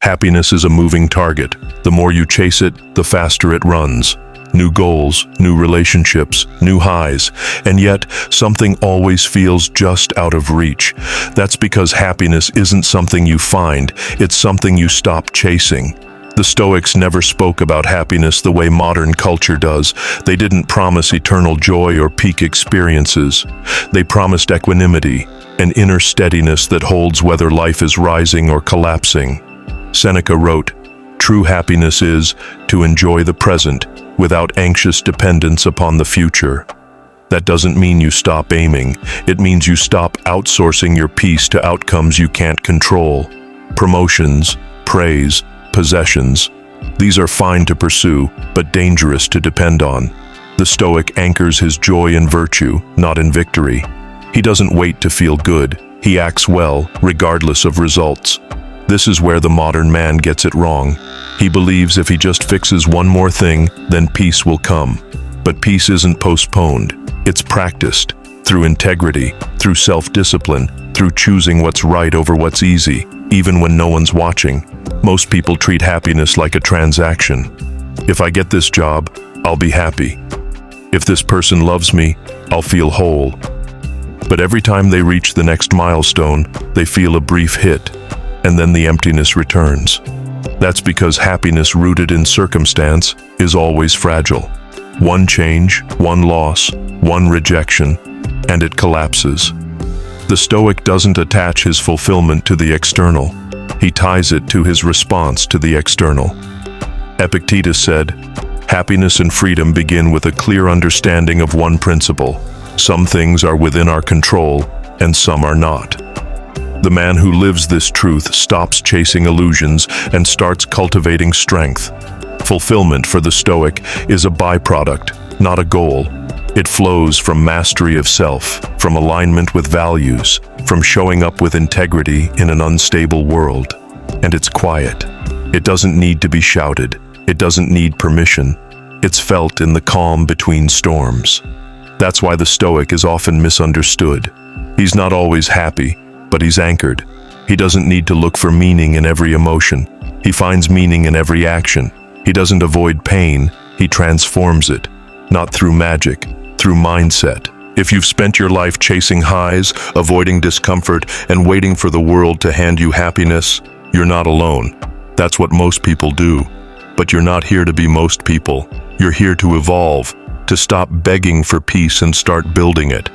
Happiness is a moving target. The more you chase it, the faster it runs. New goals, new relationships, new highs, and yet something always feels just out of reach. That's because happiness isn't something you find, it's something you stop chasing. The Stoics never spoke about happiness the way modern culture does. They didn't promise eternal joy or peak experiences. They promised equanimity, an inner steadiness that holds whether life is rising or collapsing. Seneca wrote, "True happiness is to enjoy the present without anxious dependence upon the future." That doesn't mean you stop aiming. It means you stop outsourcing your peace to outcomes you can't control. Promotions, praise, possessions. These are fine to pursue, but dangerous to depend on. The Stoic anchors his joy in virtue, not in victory. He doesn't wait to feel good. He acts well, regardless of results. This is where the modern man gets it wrong. He believes if he just fixes one more thing, then peace will come. But peace isn't postponed. It's practiced, through integrity, through self-discipline, through choosing what's right over what's easy, even when no one's watching. Most people treat happiness like a transaction. If I get this job, I'll be happy. If this person loves me, I'll feel whole. But every time they reach the next milestone, they feel a brief hit, and then the emptiness returns. That's because happiness rooted in circumstance is always fragile. One change, one loss, one rejection, and it collapses. The Stoic doesn't attach his fulfillment to the external. He ties it to his response to the external. Epictetus said, "Happiness and freedom begin with a clear understanding of one principle. Some things are within our control, and some are not." The man who lives this truth stops chasing illusions and starts cultivating strength. Fulfillment for the Stoic is a byproduct, not a goal. It flows from mastery of self, from alignment with values, from showing up with integrity in an unstable world. And it's quiet. It doesn't need to be shouted. It doesn't need permission. It's felt in the calm between storms. That's why the Stoic is often misunderstood. He's not always happy, but he's anchored. He doesn't need to look for meaning in every emotion. He finds meaning in every action. He doesn't avoid pain, he transforms it. Not through magic, through mindset. If you've spent your life chasing highs, avoiding discomfort, and waiting for the world to hand you happiness, you're not alone. That's what most people do. But you're not here to be most people. You're here to evolve, to stop begging for peace and start building it.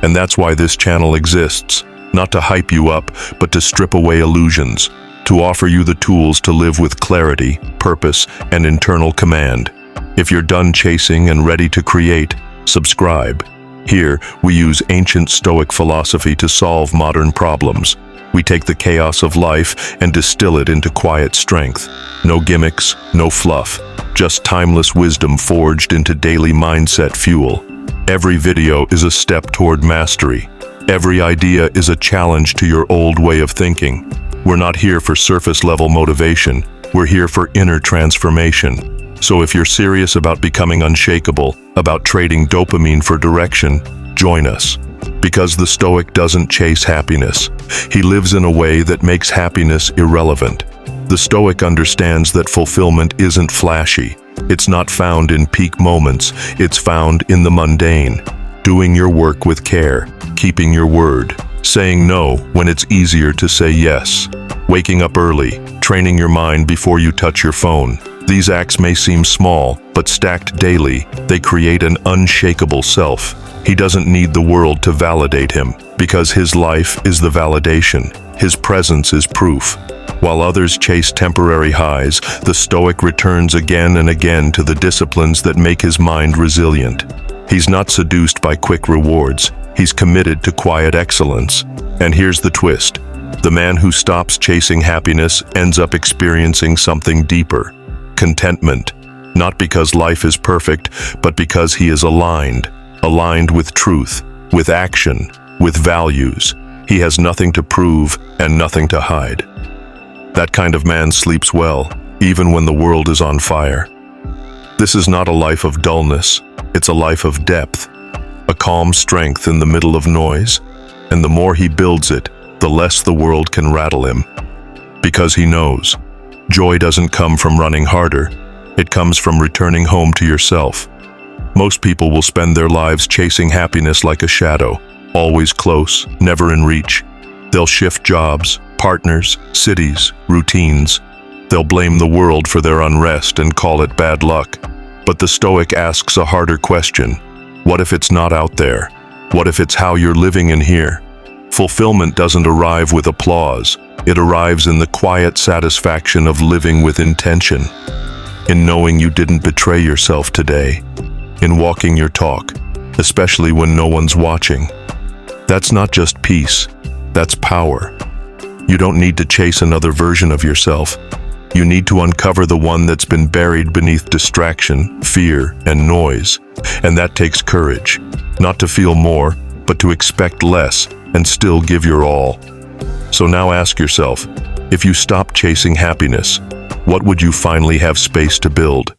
And that's why this channel exists. Not to hype you up, but to strip away illusions, to offer you the tools to live with clarity, purpose, and internal command. If you're done chasing and ready to create, subscribe. Here, we use ancient Stoic philosophy to solve modern problems. We take the chaos of life and distill it into quiet strength. No gimmicks, no fluff, just timeless wisdom forged into daily mindset fuel. Every video is a step toward mastery. Every idea is a challenge to your old way of thinking. We're not here for surface-level motivation. We're here for inner transformation. So if you're serious about becoming unshakable, about trading dopamine for direction, join us. Because the Stoic doesn't chase happiness. He lives in a way that makes happiness irrelevant. The Stoic understands that fulfillment isn't flashy. It's not found in peak moments. It's found in the mundane. Doing your work with care, keeping your word, saying no when it's easier to say yes, waking up early, training your mind before you touch your phone. These acts may seem small, but stacked daily, they create an unshakable self. He doesn't need the world to validate him, because his life is the validation. His presence is proof. While others chase temporary highs, the Stoic returns again and again to the disciplines that make his mind resilient. He's not seduced by quick rewards. He's committed to quiet excellence. And here's the twist. The man who stops chasing happiness ends up experiencing something deeper. Contentment. Not because life is perfect, but because he is aligned. Aligned with truth, with action, with values. He has nothing to prove and nothing to hide. That kind of man sleeps well, even when the world is on fire. This is not a life of dullness. It's a life of depth, a calm strength in the middle of noise, and the more he builds it, the less the world can rattle him. Because he knows, Joy doesn't come from running harder. It comes from returning home to yourself. Most people will spend their lives chasing happiness like a shadow, always close, never in reach. They'll shift jobs, partners, cities, routines. They'll blame the world for their unrest and call it bad luck. But the Stoic asks a harder question. What if it's not out there? What if it's how you're living in here? Fulfillment doesn't arrive with applause. It arrives in the quiet satisfaction of living with intention. In knowing you didn't betray yourself today. In walking your talk, especially when no one's watching. That's not just peace, that's power. You don't need to chase another version of yourself. You need to uncover the one that's been buried beneath distraction, fear, and noise. And that takes courage. Not to feel more, but to expect less and still give your all. So now ask yourself, if you stopped chasing happiness, what would you finally have space to build?